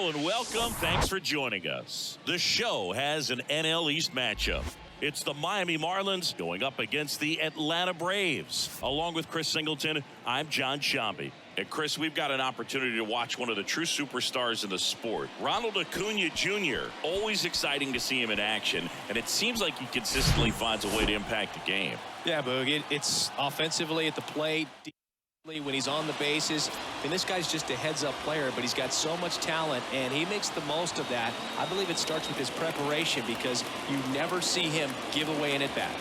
Hello and welcome. Thanks for joining us. The show has an NL East matchup. It's the Miami Marlins going up against the Atlanta Braves. Along with Chris Singleton, I'm Jon Sciambi. And Chris, we've got an opportunity to watch one of the true superstars in the sport. Ronald Acuna Jr. Always exciting to see him in action, and it seems like he consistently finds a way to impact the game. Yeah, Boog, it's offensively at the plate, when he's on the bases. And this guy's just a heads-up player, but he's got so much talent, and he makes the most of that. I believe it starts with his preparation, because you never see him give away an at-bat.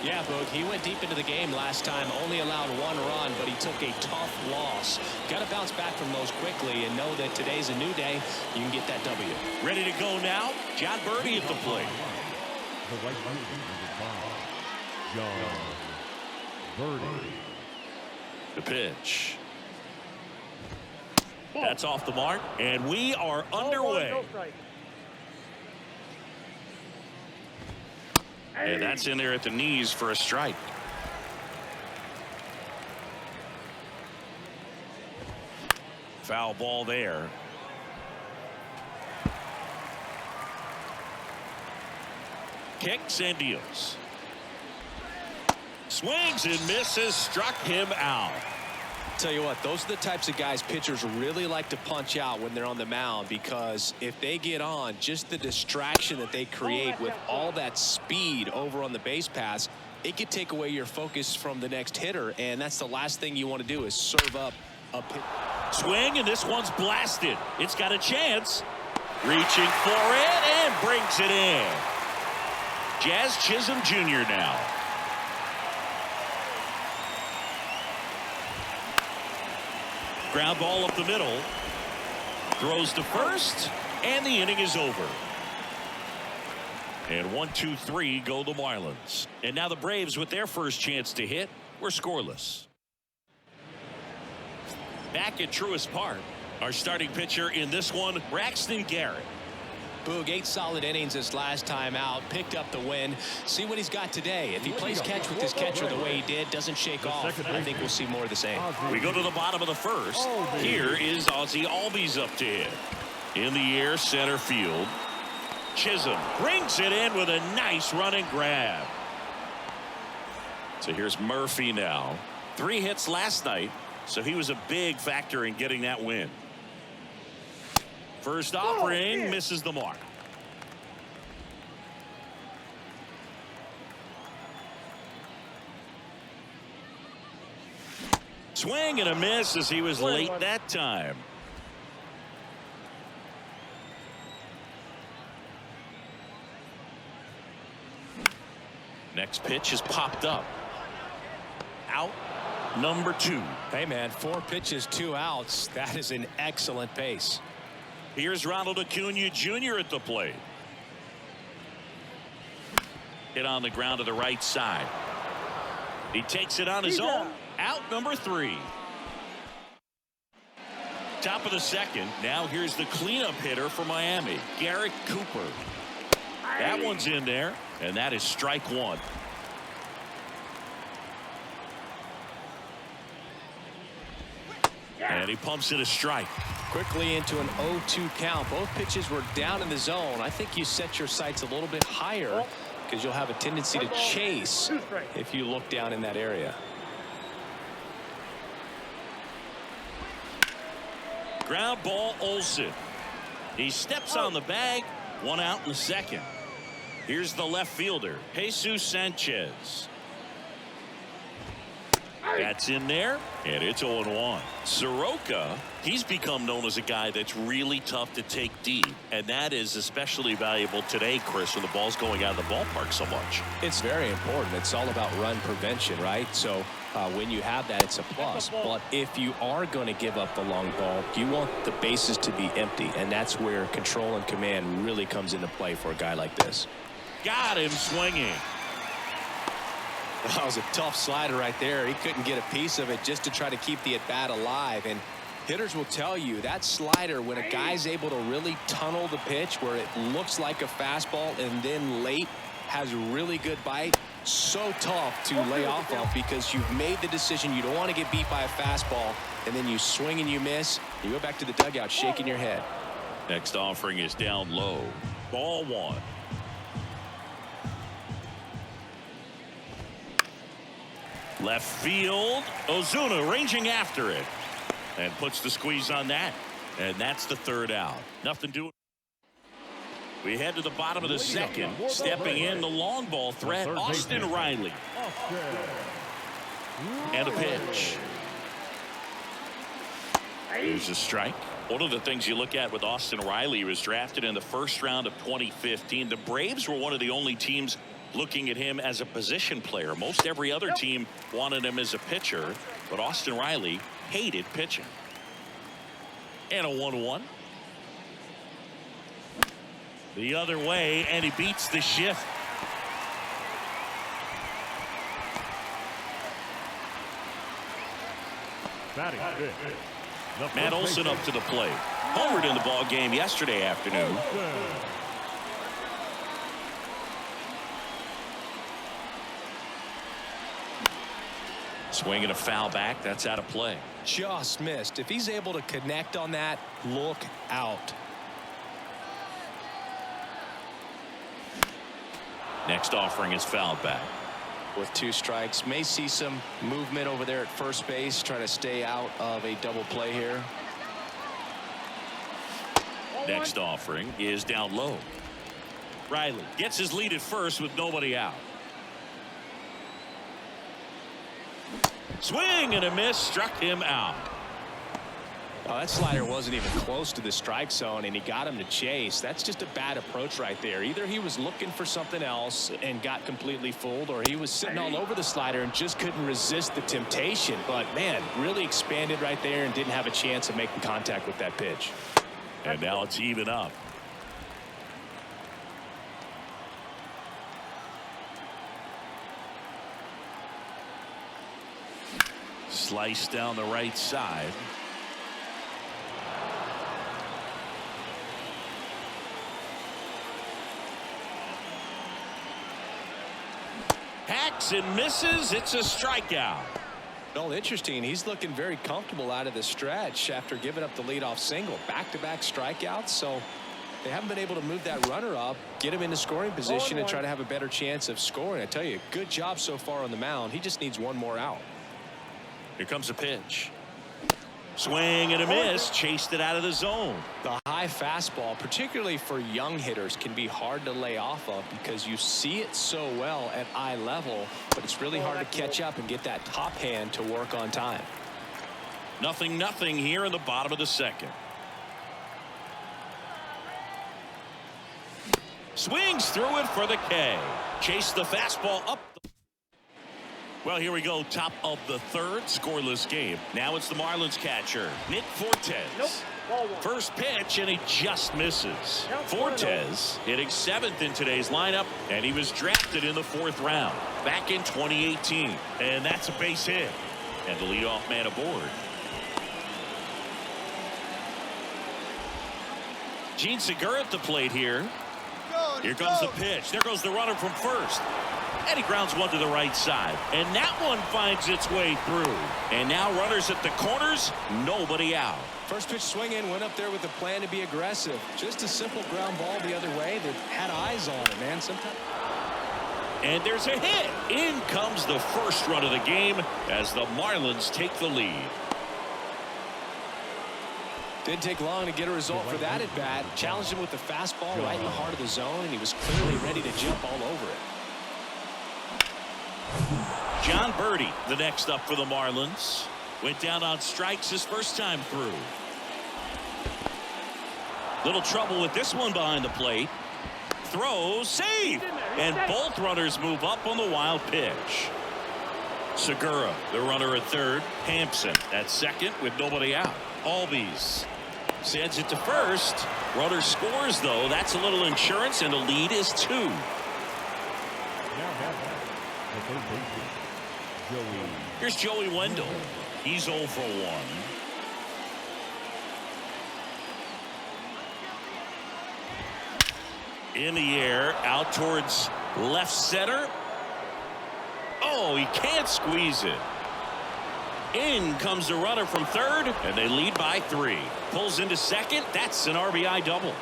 Yeah, Boog, he went deep into the game last time, only allowed 1 run, but he took a tough loss. Got to bounce back from those quickly and know that today's a new day. You can get that W. Ready to go now? Jon Berti at the plate. The right fielder, Jon Berti. The pitch. That's off the mark, and we are underway. And that's in there at the knees for a strike. Foul ball there. Kicks and deals. Swings and misses, struck him out. Tell you what, those are the types of guys pitchers really like to punch out when they're on the mound, because if they get on, just the distraction that they create with all that speed over on the base pass, it could take away your focus from the next hitter, and that's the last thing you want to do is serve up a pitch. Swing, and this one's blasted. It's got a chance. Reaching for it and brings it in. Jazz Chisholm Jr. now. Ground ball up the middle. Throws to first, and the inning is over. And 1, 2, 3 go the Marlins. And now the Braves, with their first chance to hit, were scoreless. Back at Truist Park, our starting pitcher in this one, Braxton Garrett. Boog, 8 solid innings this last time out, picked up the win. See what he's got today. If he plays catch with his catcher the way he did, doesn't shake off, I think we'll see more of the same. We go to the bottom of the first. Here is Ozzy Albies up to hit. In the air, center field. Chisholm brings it in with a nice run and grab. So here's Murphy now. 3 hits last night, so he was a big factor in getting that win. First offering misses the mark. Swing and a miss as he was late that time. Next pitch is popped up. Out number 2. Hey man, 4 pitches, 2 outs. That is an excellent pace. Here's Ronald Acuna Jr. at the plate. Hit on the ground to the right side. He takes it on his own. Out number 3. Top of the second. Now here's the cleanup hitter for Miami, Garrett Cooper. That one's in there, and that is strike 1. And he pumps it a strike. Quickly into an 0-2 count. Both pitches were down in the zone. I think you set your sights a little bit higher, because you'll have a tendency to chase if you look down in that area. Ground ball, Olsen. He steps on the bag. 1 out in the second. Here's the left fielder, Jesus Sanchez. That's in there, and it's 0-1. Soroka, he's become known as a guy that's really tough to take deep, and that is especially valuable today, Chris, when the ball's going out of the ballpark so much. It's very important. It's all about run prevention, right? So when you have that, it's a plus. But if you are going to give up the long ball, you want the bases to be empty, and that's where control and command really comes into play for a guy like this. Got him swinging. That was a tough slider right there. He couldn't get a piece of it just to try to keep the at-bat alive. And hitters will tell you that slider, when a guy's able to really tunnel the pitch where it looks like a fastball and then late has really good bite, so tough to lay off of, because you've made the decision you don't want to get beat by a fastball, and then you swing and you miss. You go back to the dugout shaking your head. Next offering is down low. Ball one. Left field. Ozuna ranging after it. And puts the squeeze on that. And that's the third out. Nothing doing. We head to the bottom of the second. Stepping in the long ball threat, Austin Riley. And a pitch. Here's a strike. One of the things you look at with Austin Riley, he was drafted in the first round of 2015. The Braves were one of the only teams looking at him as a position player. Most every other team wanted him as a pitcher, but Austin Riley hated pitching. And a 1-1. The other way, and he beats the shift. Batting fifth. Matt Olson up to the plate. Homered in the ball game yesterday afternoon. Swinging a foul back. That's out of play. Just missed. If he's able to connect on that, look out. Next offering is fouled back. With 2 strikes, may see some movement over there at first base, trying to stay out of a double play here. Next offering is down low. Riley gets his lead at first with nobody out. Swing and a miss, struck him out. Oh, that slider wasn't even close to the strike zone, and he got him to chase. That's just a bad approach right there. Either he was looking for something else and got completely fooled, or he was sitting all over the slider and just couldn't resist the temptation. But, man, really expanded right there and didn't have a chance of making contact with that pitch. And now it's even up. Slice down the right side. Hacks and misses. It's a strikeout. Well, interesting. He's looking very comfortable out of the stretch after giving up the leadoff single. Back-to-back strikeouts. So they haven't been able to move that runner up, get him into scoring position, and try to have a better chance of scoring. I tell you, good job so far on the mound. He just needs one more out. Here comes a pitch. Swing and a miss. Chased it out of the zone. The high fastball, particularly for young hitters, can be hard to lay off of because you see it so well at eye level, but it's really hard to catch up and get that top hand to work on time. 0-0 here in the bottom of the second. Swings through it for the K. Chase the fastball up. Well, here we go. Top of the third, scoreless game. Now it's the Marlins catcher, Nick Fortes. First pitch, and he just misses. Fortes hitting 7th in today's lineup, and he was drafted in the 4th round back in 2018. And that's a base hit. And the leadoff man aboard. Gene Segura at the plate here. Here comes the pitch. There goes the runner from first. And he grounds one to the right side. And that one finds its way through. And now runners at the corners, nobody out. First pitch swing in, went up there with a plan to be aggressive. Just a simple ground ball the other way that had eyes on it, man. Sometimes. And there's a hit. In comes the first run of the game as the Marlins take the lead. Didn't take long to get a result for that at bat. Challenged him with the fastball right in the heart of the zone, and he was clearly ready to jump all over it. Jon Berti, the next up for the Marlins. Went down on strikes his first time through. Little trouble with this one behind the plate. Throws, save, and both runners move up on the wild pitch. Segura, the runner at third. Hampson at second with nobody out. Albies sends it to first. Runner scores, though. That's a little insurance, and the lead is 2. Here's Joey Wendell. He's 0 for 1. In the air, out towards left center. Oh, he can't squeeze it. In comes the runner from third, and they lead by 3. Pulls into second. That's an RBI double.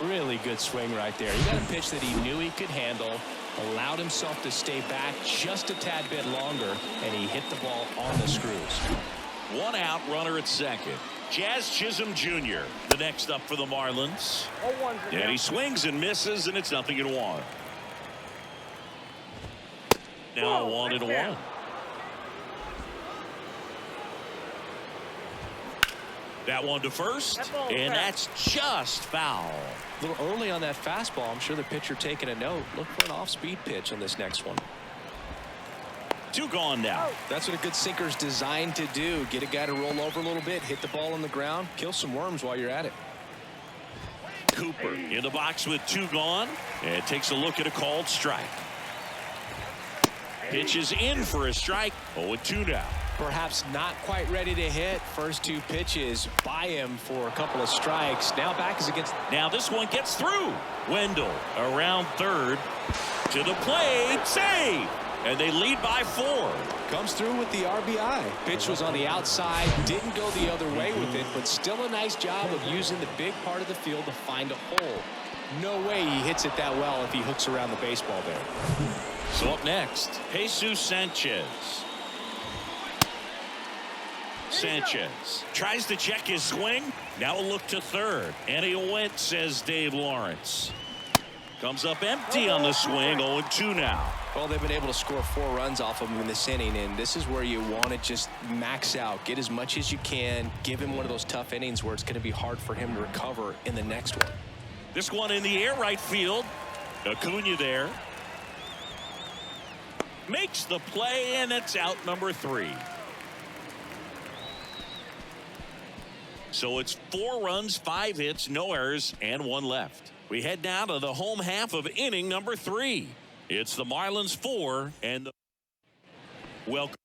Really good swing right there. He got a pitch that he knew he could handle, allowed himself to stay back just a tad bit longer, and he hit the ball on the screws. 1 out, runner at second. Jazz Chisholm Jr. the next up for the Marlins. And he swings and misses, and it's 0-1. Now 1-1. That one to first, and that's just foul. A little early on that fastball. I'm sure the pitcher taking a note. Look for an off-speed pitch on this next one. 2 gone now. That's what a good sinker's designed to do. Get a guy to roll over a little bit, hit the ball on the ground, kill some worms while you're at it. Cooper in the box with 2 gone, and takes a look at a called strike. Pitches in for a strike. 0-2 now. Perhaps not quite ready to hit. First 2 pitches by him for a couple of strikes. Now back is against. Now this one gets through. Wendell around third to the plate. Save. And they lead by 4. Comes through with the RBI. Pitch was on the outside. Didn't go the other way with it, but still a nice job of using the big part of the field to find a hole. No way he hits it that well if he hooks around the baseball there. So up next, Jesus Sanchez. Sanchez tries to check his swing. Now a look to third. And he went, says Dave Lawrence. Comes up empty on the swing. 0-2 now. Well, they've been able to score 4 runs off of him in this inning, and this is where you want to just max out. Get as much as you can. Give him one of those tough innings where it's going to be hard for him to recover in the next one. This one in the air right field. Acuna there. Makes the play, and it's out number 3. So it's 4 runs, 5 hits, no errors, and 1 left. We head now to the home half of inning number 3. It's the Marlins 4 and the welcome.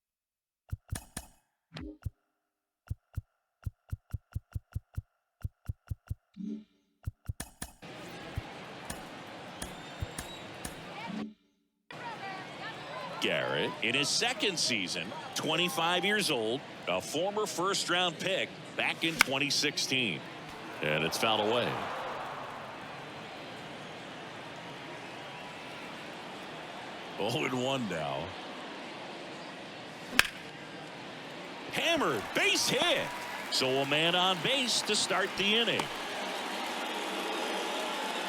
Garrett in his 2nd season, 25 years old, a former 1st-round pick back in 2016. And it's fouled away. Oh, and 1 now. Hammered, base hit. So a man on base to start the inning.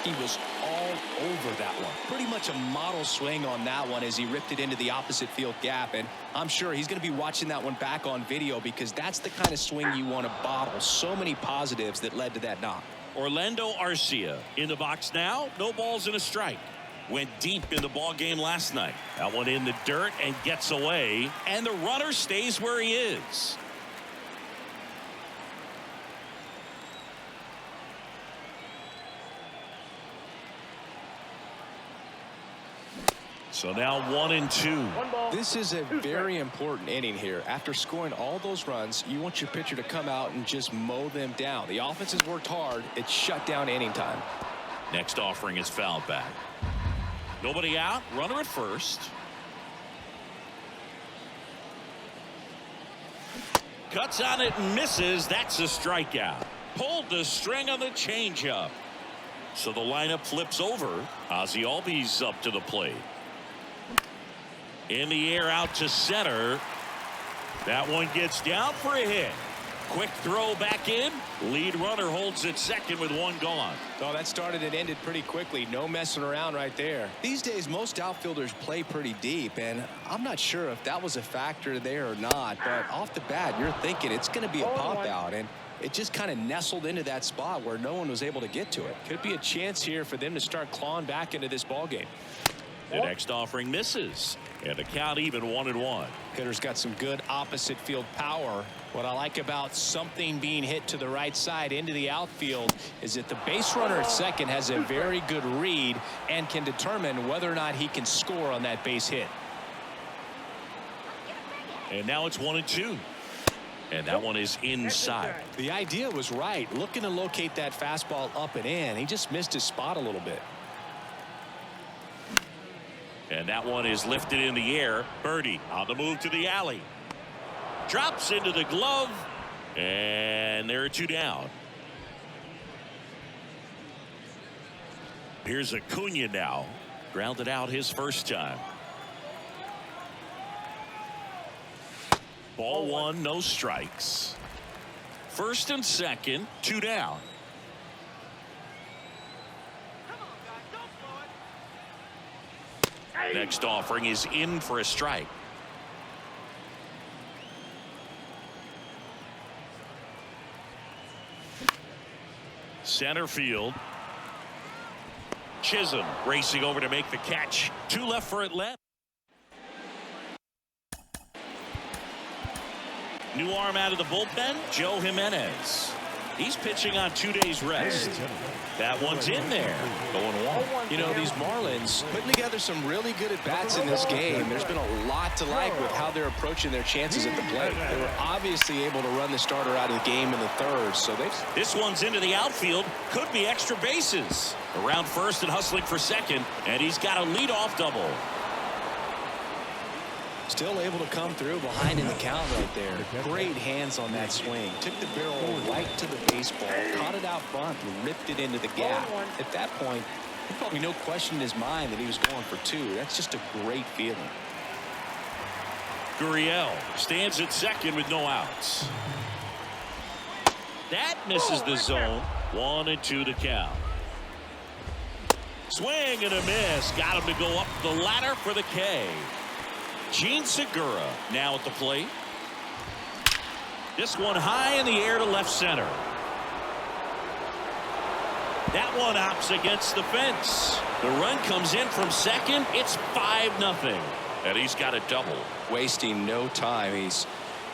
He was all over that one. Pretty much a model swing on that one as he ripped it into the opposite field gap. And I'm sure he's going to be watching that one back on video because that's the kind of swing you want to bottle. So many positives that led to that knock. Orlando Arcia in the box now. No balls and a strike. Went deep in the ball game last night. That one in the dirt and gets away. And the runner stays where he is. So now 1-2. This is a very important inning here. After scoring all those runs, you want your pitcher to come out and just mow them down. The offense has worked hard. It's shut down inning time. Next offering is fouled back. Nobody out. Runner at first. Cuts on it and misses. That's a strikeout. Pulled the string on the changeup. So the lineup flips over. Ozzy Albies up to the plate. In the air out to center. That one gets down for a hit. Quick throw back in. Lead runner holds at second with 1 gone. Oh, that started and ended pretty quickly. No messing around right there. These days, most outfielders play pretty deep, and I'm not sure if that was a factor there or not. But off the bat, you're thinking it's going to be a pop out, and it just kind of nestled into that spot where no one was able to get to it. Could be a chance here for them to start clawing back into this ball game. The next offering misses, and the count even 1-1. Hitter's got some good opposite field power. What I like about something being hit to the right side into the outfield is that the base runner at second has a very good read and can determine whether or not he can score on that base hit. And now it's 1-2. And that one is inside. The idea was right. Looking to locate that fastball up and in. He just missed his spot a little bit. And that one is lifted in the air. Berti on the move to the alley. Drops into the glove. And there are 2 down. Here's Acuna now. Grounded out his first time. Ball 1, no strikes. First and second, 2 down. Next offering is in for a strike. Center field. Chisholm racing over to make the catch. 2 left for Atlanta. New arm out of the bullpen, Joe Jimenez. He's pitching on 2 days rest. That one's in there. Going 1. You know, these Marlins putting together some really good at-bats in this game. There's been a lot to like with how they're approaching their chances at the plate. They were obviously able to run the starter out of the game in the 3rd. So this one's into the outfield. Could be extra bases. Around first and hustling for second. And he's got a leadoff double. Still able to come through behind in the count right there. Great hands on that swing. Took the barrel right to the baseball. Caught it out front and ripped it into the gap. At that point, there's probably no question in his mind that he was going for 2. That's just a great feeling. Gurriel stands at second with no outs. That misses the zone. 1-2 to count. Swing and a miss. Got him to go up the ladder for the K. Gene Segura now at the plate. This one high in the air to left center. That one hops against the fence. The run comes in from second. It's 5-0. And he's got a double. Wasting no time. He's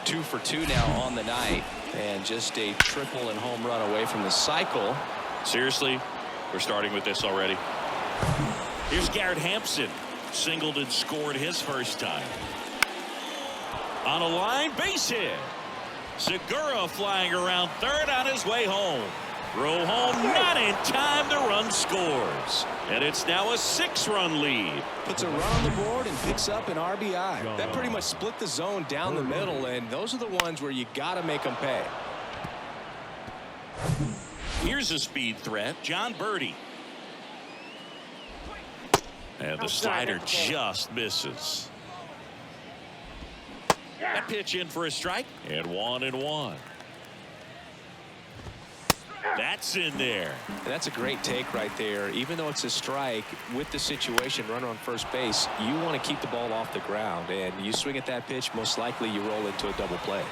2 for 2 now on the night. And just a triple and home run away from the cycle. Seriously, we're starting with this already. Here's Garrett Hampson. Singled and scored his first time. On a line, base hit. Segura flying around third on his way home. Throw home, not in time. The run scores. And it's now a 6-run lead. Puts a run on the board and picks up an RBI. That pretty much split the zone down the middle, and those are the ones where you got to make them pay. Here's a speed threat, Jon Berti. And the slider just misses. That pitch in for a strike. And 1-1. That's in there. And that's a great take right there. Even though it's a strike, with the situation, runner on first base, you want to keep the ball off the ground. And you swing at that pitch, most likely you roll into a double play.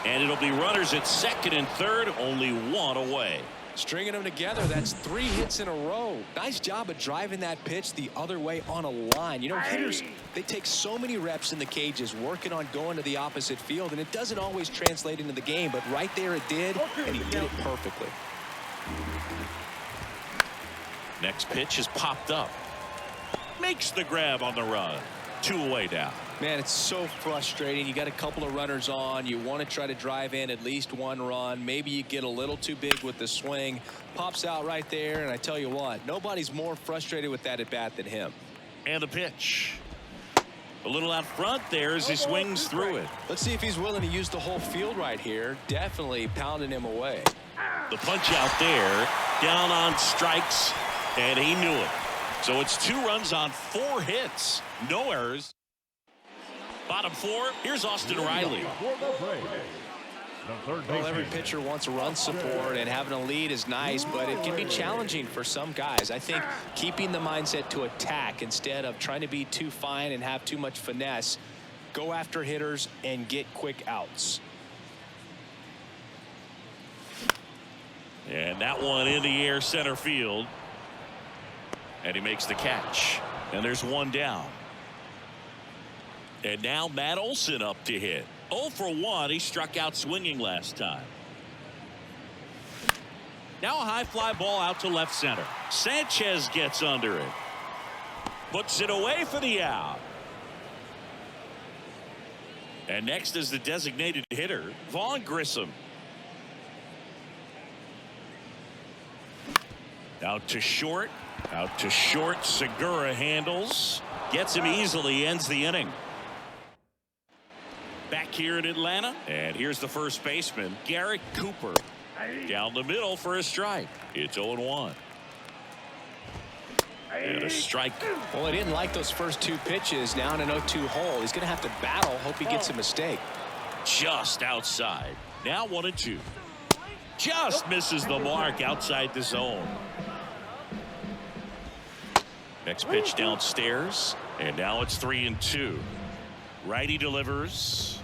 And it'll be runners at second and third, only 1 away. Stringing them together, that's 3 hits in a row. Nice job of driving that pitch the other way on a line. You know, hitters, they take so many reps in the cages working on going to the opposite field, and it doesn't always translate into the game, but right there it did, and he did it perfectly. Next pitch is popped up. Makes the grab on the run. 2 away now. Man, it's so frustrating. You got a couple of runners on. You want to try to drive in at least 1 run. Maybe you get a little too big with the swing. Pops out right there, and I tell you what, nobody's more frustrated with that at bat than him. And the pitch. A little out front there as he swings through it. Let's see if he's willing to use the whole field right here. Definitely pounding him away. The punch out there, down on strikes, and he knew it. So it's 2 runs on 4 hits. No errors. Bottom 4, here's Austin Riley. Well, every pitcher wants a run support, and having a lead is nice, but it can be challenging for some guys. I think keeping the mindset to attack instead of trying to be too fine and have too much finesse, go after hitters and get quick outs. And that one in the air center field. And he makes the catch. And there's 1 down. And now Matt Olson up to hit. 0 for 1. He struck out swinging last time. Now a high fly ball out to left center. Sanchez gets under it. Puts it away for the out. And next is the designated hitter, Vaughn Grissom. Out to short. Out to short. Segura handles. Gets him easily. Ends the inning. Back here in Atlanta. And here's the first baseman, Garrett Cooper. Down the middle for a strike. It's 0-1. And a strike. Well, he didn't like those first two pitches. Now in an 0-2 hole. He's going to have to battle. Hope he gets a mistake. Just outside. Now 1-2. Just misses the mark outside the zone. Next pitch downstairs. And now it's 3-2. Righty delivers.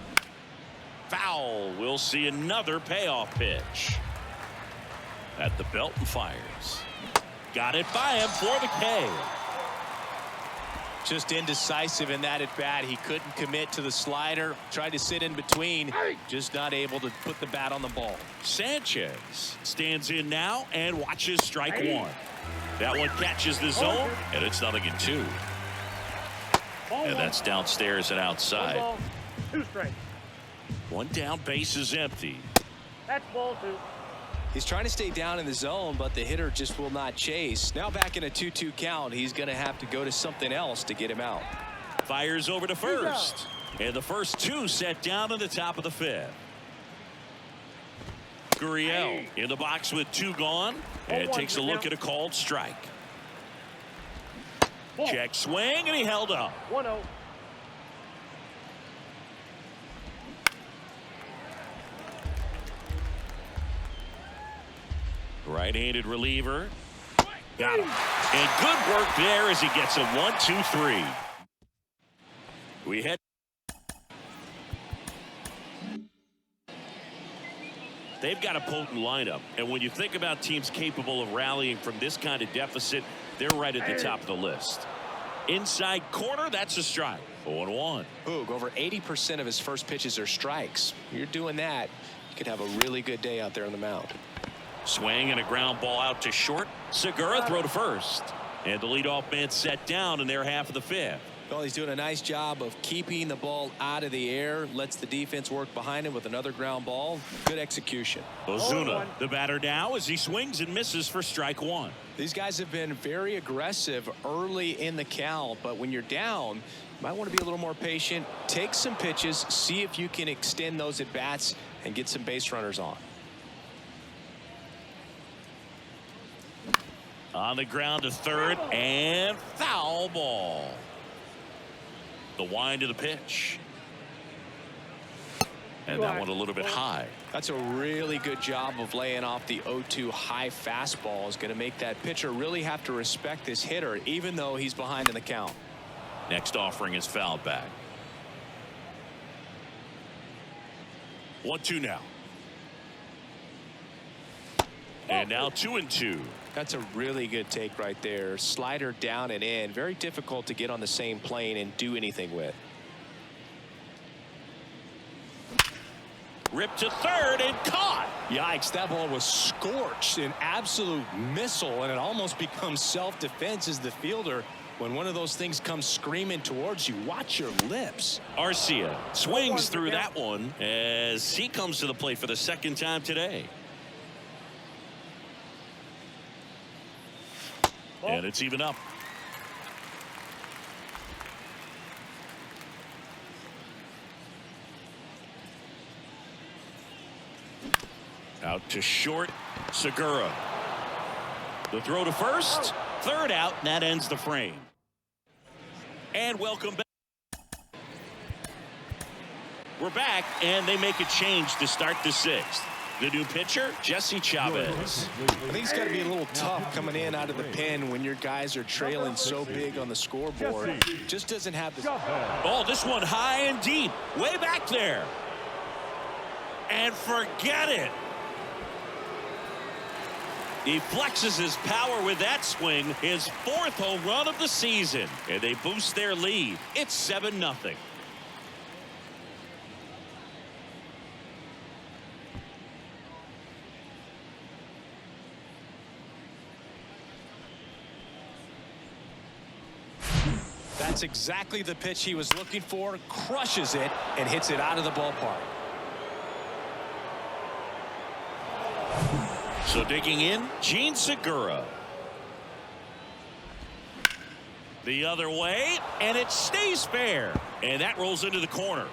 Foul. We'll see another payoff pitch. At the belt and fires. Got it by him for the K. Just indecisive in that at bat. He couldn't commit to the slider. Tried to sit in between. Just not able to put the bat on the ball. Sanchez stands in now and watches strike one. That one catches the zone, and it's 0-2. And that's downstairs and outside. 2 strikes. One down, base is empty. That's ball 2. He's trying to stay down in the zone, but the hitter just will not chase. Now back in a 2-2 count. He's going to have to go to something else to get him out. Fires over to first. And the first 2 set down in the top of the 5th. Gurriel in the box with 2 gone. And takes a look at a called strike. Check swing, and he held up. 1-0. Right-handed reliever. Got him. And good work there as he gets a 1-2-3. We head. They've got a potent lineup. And when you think about teams capable of rallying from this kind of deficit, they're right at the top of the list. Inside corner, that's a strike. 0-1. Boog, over 80% of his first pitches are strikes. You're doing that, you could have a really good day out there on the mound. Swing and a ground ball out to short. Segura throw to first. And the leadoff man set down in their half of the 5th. Well, he's doing a nice job of keeping the ball out of the air. Lets the defense work behind him with another ground ball. Good execution. Ozuna, the batter now as he swings and misses for strike 1. These guys have been very aggressive early in the count, but when you're down, you might want to be a little more patient. Take some pitches, see if you can extend those at bats and get some base runners on. On the ground to third, and foul ball. The wind of the pitch. And that one a little bit high. That's a really good job of laying off the 0-2 high fastball. Is going to make that pitcher really have to respect this hitter, even though he's behind in the count. Next offering is fouled back. 1-2 now. And now 2-2. That's a really good take right there. Slider down and in. Very difficult to get on the same plane and do anything with. Ripped to third and caught. Yikes, that ball was scorched, an absolute missile, and it almost becomes self-defense as the fielder. When one of those things comes screaming towards you, watch your lips. Arcia swings through that one as he comes to the plate for the 2nd time today. And it's even up. Out to short. Segura. The throw to first. Third out, and that ends the frame. And welcome back. We're back, and they make a change to start the 6th. The new pitcher, Jesse Chavez. I think it's got to be a little tough coming in out of the pen when your guys are trailing so big on the scoreboard. Just doesn't have the. Oh, this one high and deep, way back there. And forget it. He flexes his power with that swing, his 4th home run of the season, and they boost their lead. It's 7-0. That's exactly the pitch he was looking for. Crushes it and hits it out of the ballpark. So digging in, Jean Segura. The other way, and it stays fair. And that rolls into the corner.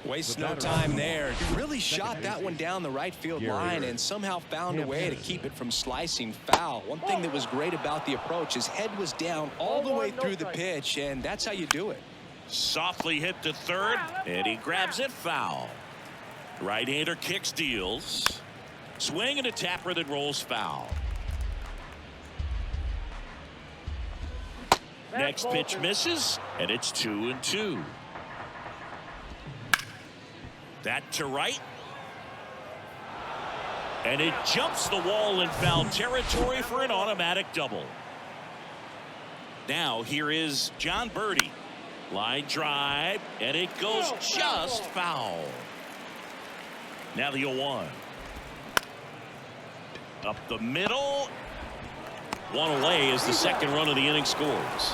Wastes no time there. He really shot that one down the right field line and somehow found a way to keep it from slicing foul. One thing that was great about the approach, his head was down all the way through the pitch, and that's how you do it. Softly hit to third, and he grabs it foul. Right-hander kicks, deals. Swing and a tapper that rolls foul. Next pitch misses, and it's 2-2. That to right. And it jumps the wall in foul territory for an automatic double. Now here is Jon Berti. Line drive, and it goes just foul. Now the 0-1. Up the middle. One away as the second run of the inning scores.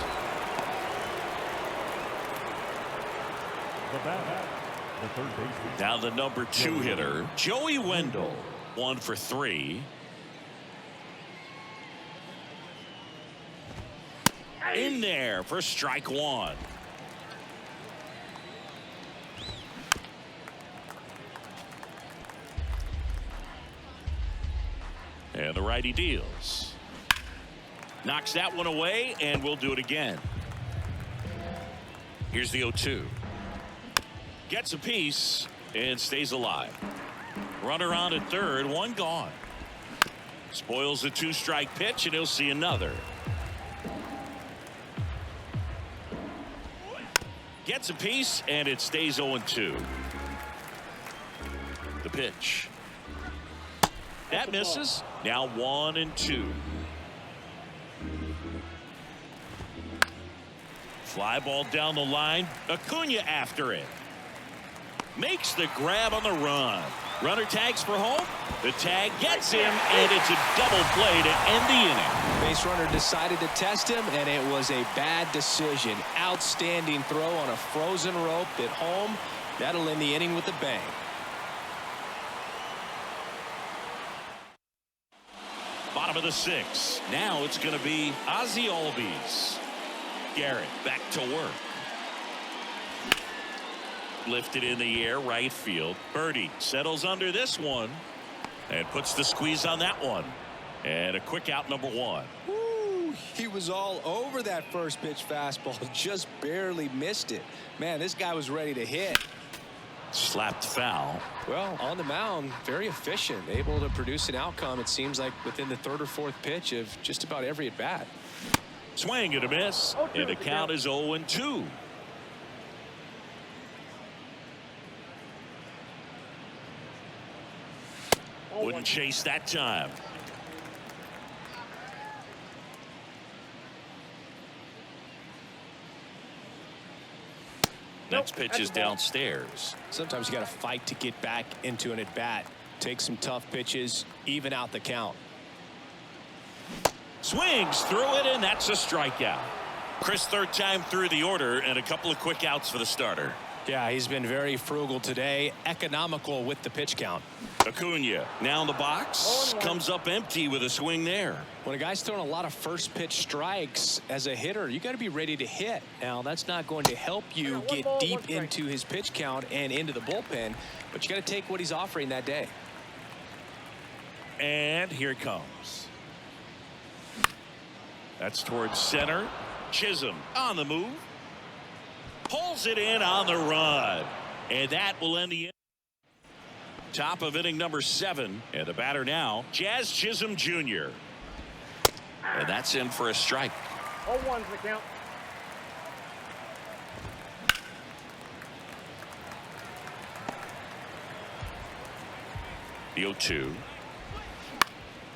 Now the number 2 hitter, Joey Wendell, 1 for 3. In there for strike 1. And the righty deals. Knocks that one away, and we'll do it again. Here's the 0-2. Gets a piece and stays alive. Runner on at third, one gone. Spoils the 2-strike pitch, and he'll see another. Gets a piece, and it stays 0-2. The pitch. That misses. Now 1-2. Fly ball down the line. Acuna after it. Makes the grab on the run. Runner tags for home. The tag gets him, and it's a double play to end the inning. Base runner decided to test him, and it was a bad decision. Outstanding throw on a frozen rope at home. That'll end the inning with a bang. Bottom of the 6th. Now it's going to be Ozzy Albies. Garrett back to work. Lifted in the air, right field. Berti settles under this one and puts the squeeze on that one. And a quick out, number 1. Woo, he was all over that first pitch fastball. Just barely missed it. Man, this guy was ready to hit. Slapped foul. Well, on the mound, very efficient, able to produce an outcome, it seems like, within the 3rd or 4th pitch of just about every at bat. Swing and a miss, and the count is 0-2. Wouldn't chase that time. Next pitch is downstairs. Sometimes you got to fight to get back into an at-bat. Take some tough pitches, even out the count. Swings through it, and that's a strikeout. Chris, 3rd time through the order, and a couple of quick outs for the starter. Yeah, he's been very frugal today, economical with the pitch count. Acuna now in the box, comes up empty with a swing there. When a guy's throwing a lot of first pitch strikes as a hitter, you got to be ready to hit. Now, that's not going to help you get deep into his pitch count and into the bullpen, but you got to take what he's offering that day. And here it comes. That's towards center. Chisholm on the move. Pulls it in on the run. And that will end the inning. Top of inning number 7. And the batter now, Jazz Chisholm Jr. And that's in for a strike. 0-1's the count. The 0-2.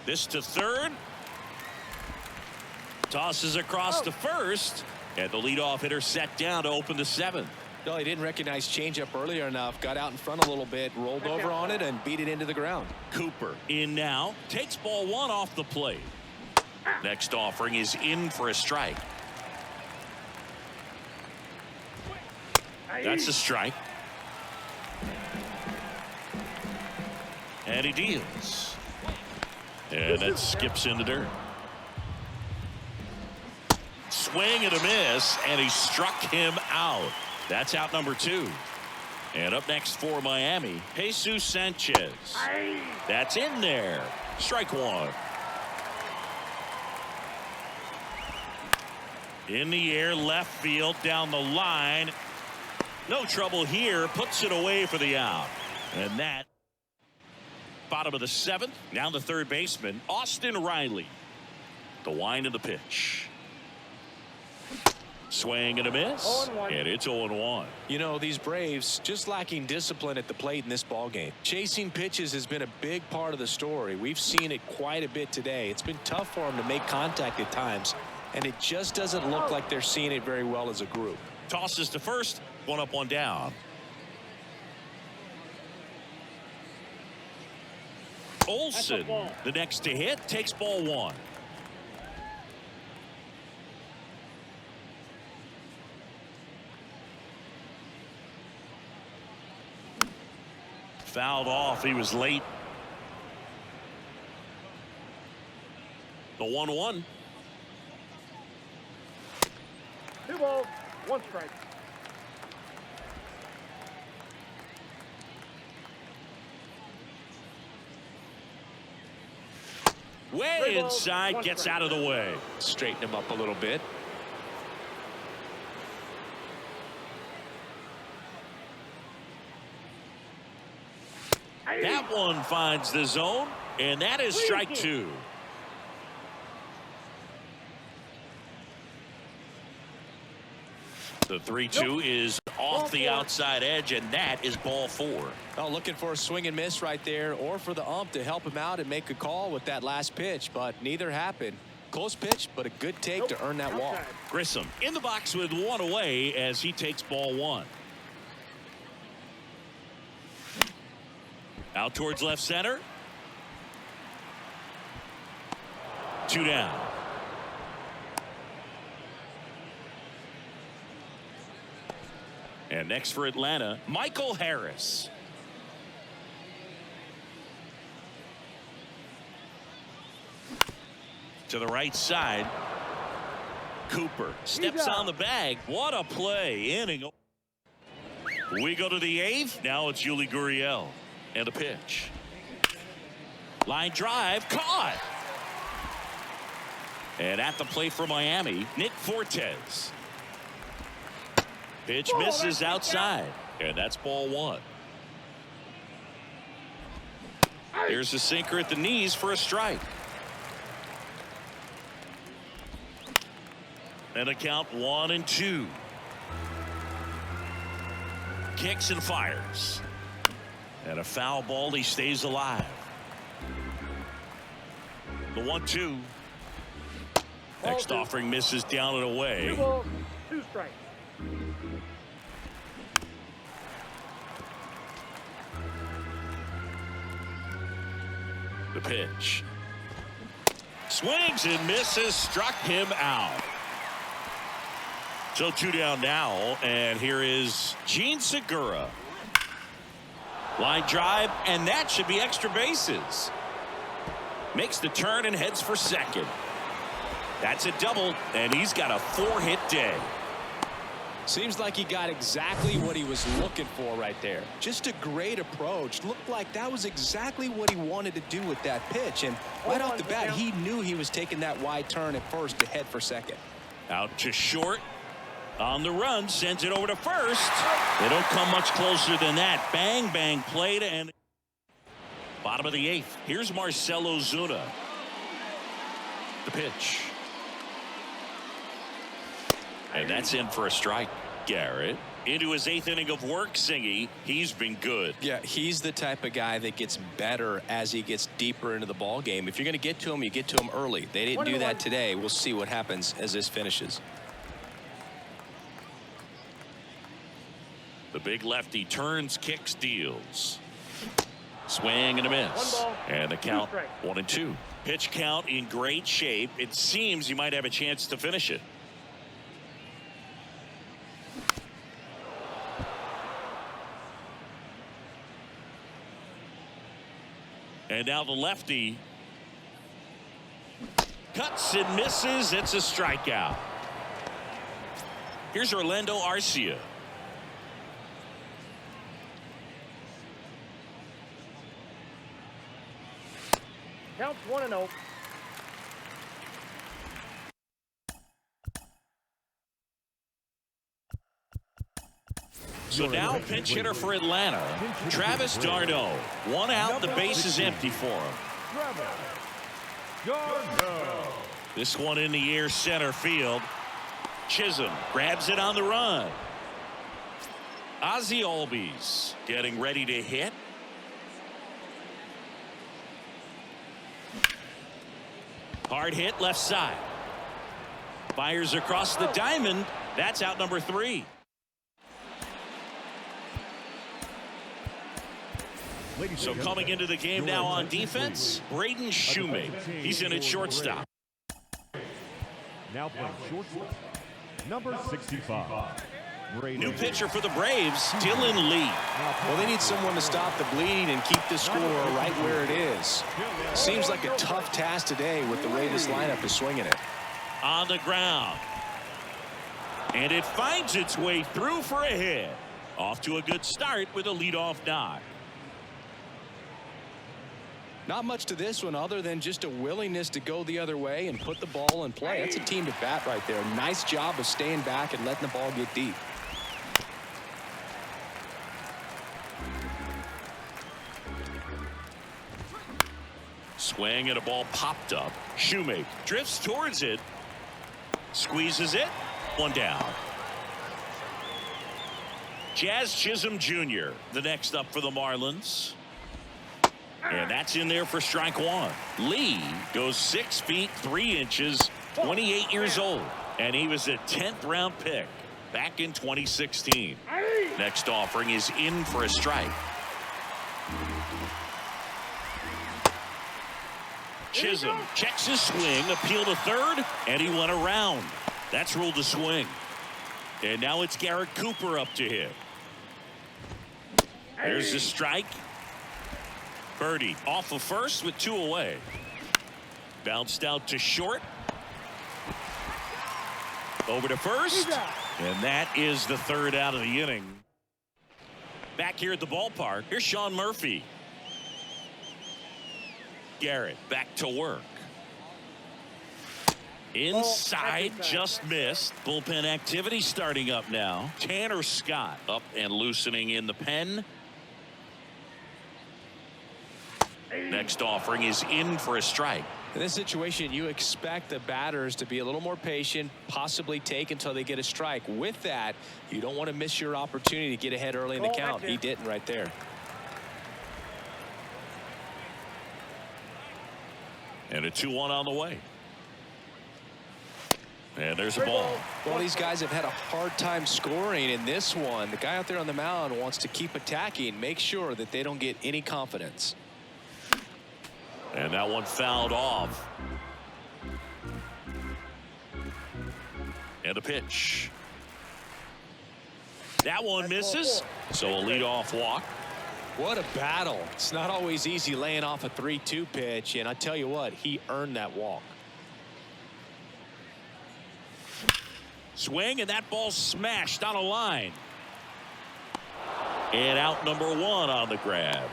This to third. Tosses across to first. And the leadoff hitter set down to open the 7th. No, he didn't recognize changeup earlier enough. Got out in front a little bit, rolled over on it, and beat it into the ground. Cooper in now. Takes ball 1 off the plate. Next offering is in for a strike. That's a strike. And he deals. And that skips into dirt. Swing and a miss, and he struck him out. That's out number 2. And up next for Miami, Jesus Sanchez. That's in there. Strike 1. In the air, left field, down the line. No trouble here. Puts it away for the out. And that, bottom of the 7th. Now the third baseman, Austin Riley. The wind of the pitch. Swing and a miss. And it's 0-1. You know, these Braves just lacking discipline at the plate in this ball game. Chasing pitches has been a big part of the story. We've seen it quite a bit today. It's been tough for them to make contact at times, and it just doesn't look like they're seeing it very well as a group. Tosses to first. 1 up, 1 down. Olsen, the next to hit, takes ball 1. Fouled off. He was late. The 1-1. 2 balls, 1 strike. Way inside, gets out of the way. Straighten him up a little bit. That one finds the zone, and that is strike 2. The 3-2 is off the outside edge, and that is ball 4. Oh, looking for a swing and miss right there, or for the ump to help him out and make a call with that last pitch, but neither happened. Close pitch, but a good take to earn that walk. Grissom in the box with 1 away as he takes ball 1. Out towards left center. 2 down. And next for Atlanta, Michael Harris. To the right side. Cooper steps on the bag. What a play. Inning. We go to the 8th. Now it's Yuli Gurriel. And a pitch. Line drive. Caught. And at the plate for Miami, Nick Fortes. Pitch misses outside. And that's ball 1. There's a sinker at the knees for a strike. And a count 1-2. Kicks and fires. And a foul ball. He stays alive. The 1-2. Next offering misses down and away. 2 balls, 2 strikes. The pitch. Swings and misses. Struck him out. So 2 down now, and here is Gene Segura. Line drive, and that should be extra bases. Makes the turn and heads for second. That's a double, and he's got a 4-hit day. Seems like he got exactly what he was looking for right there. Just a great approach. Looked like that was exactly what he wanted to do with that pitch. And right off the bat, he knew he was taking that wide turn at first to head for second. Out to short. On the run, sends it over to first. They don't come much closer than that. Bang, bang, played, and bottom of the 8th. Here's Marcell Ozuna. The pitch. And that's in for a strike. Garrett into his 8th inning of work. Singy, he's been good. Yeah, he's the type of guy that gets better as he gets deeper into the ball game. If you're going to get to him, you get to him early. They didn't do that today. We'll see what happens as this finishes. The big lefty turns, kicks, deals. Swing and a miss. And the count 1-2. Pitch count in great shape. It seems he might have a chance to finish it. And now the lefty Cuts and misses. It's a strikeout. Here's Orlando Arcia. Counts 1-0. So now pinch hitter for Atlanta, Travis d'Arnaud. 1 out, the base is empty for him. This one in the air, center field. Chisholm grabs it on the run. Ozzy Albies getting ready to hit. Hard hit left side. Fires across the diamond. That's out number 3. So coming into the game now on defense, Braden Shoemake. He's in at shortstop. Now playing shortstop, number 65. New pitcher for the Braves, Dylan Lee. Well, they need someone to stop the bleed and keep the score right where it is. Seems like a tough task today with the way this lineup is swinging it. On the ground. And it finds its way through for a hit. Off to a good start with a leadoff knock. Not much to this one other than just a willingness to go the other way and put the ball in play. That's a team to bat right there. Nice job of staying back and letting the ball get deep. Swing and a ball popped up. Shoemake drifts towards it. Squeezes it. 1 down. Jazz Chisholm Jr. the next up for the Marlins. And that's in there for strike 1. Lee goes 6 feet 3 inches, 28 years old, and he was a 10th round pick back in 2016. Next offering is in for a strike. Chisholm checks his swing, appeal to third, and he went around. That's ruled a swing. And now it's Garrett Cooper up to hit. There's the strike. Berti off of first with 2 away. Bounced out to short. Over to first. And that is the 3rd out of the inning. Back here at the ballpark, here's Sean Murphy. Garrett back to work. Inside, just missed. Bullpen activity starting up now. Tanner Scott up and loosening in the pen. Next offering is in for a strike. In this situation, you expect the batters to be a little more patient, possibly take until they get a strike. With that, you don't want to miss your opportunity to get ahead early in the count. He didn't right there. And a 2-1 on the way. And there's a ball. Well, these guys have had a hard time scoring in this one. The guy out there on the mound wants to keep attacking, make sure that they don't get any confidence. And that one fouled off. And a pitch. That one misses. So a leadoff walk. What a battle. It's not always easy laying off a 3-2 pitch. And I tell you what, he earned that walk. Swing, and that ball smashed on a line. And out number 1 on the grab.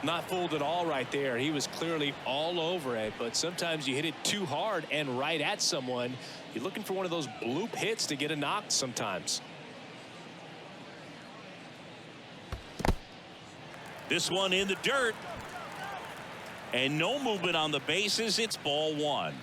Not fooled at all right there. He was clearly all over it, but sometimes you hit it too hard and right at someone. You're looking for one of those bloop hits to get a knock sometimes. This one in the dirt. And no movement on the bases. It's ball 1.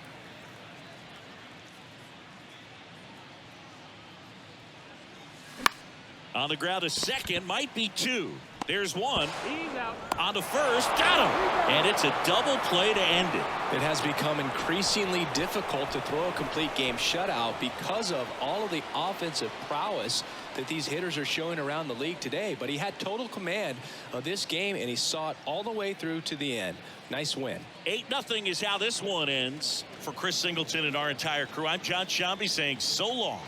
On the ground to second, might be 2. There's 1. He's out. On to first, got him. And it's a double play to end it. It has become increasingly difficult to throw a complete game shutout because of all of the offensive prowess that these hitters are showing around the league today. But he had total command of this game, and he saw it all the way through to the end. Nice win. 8-0 is how this one ends. For Chris Singleton and our entire crew, I'm Jon Sciambi saying so long.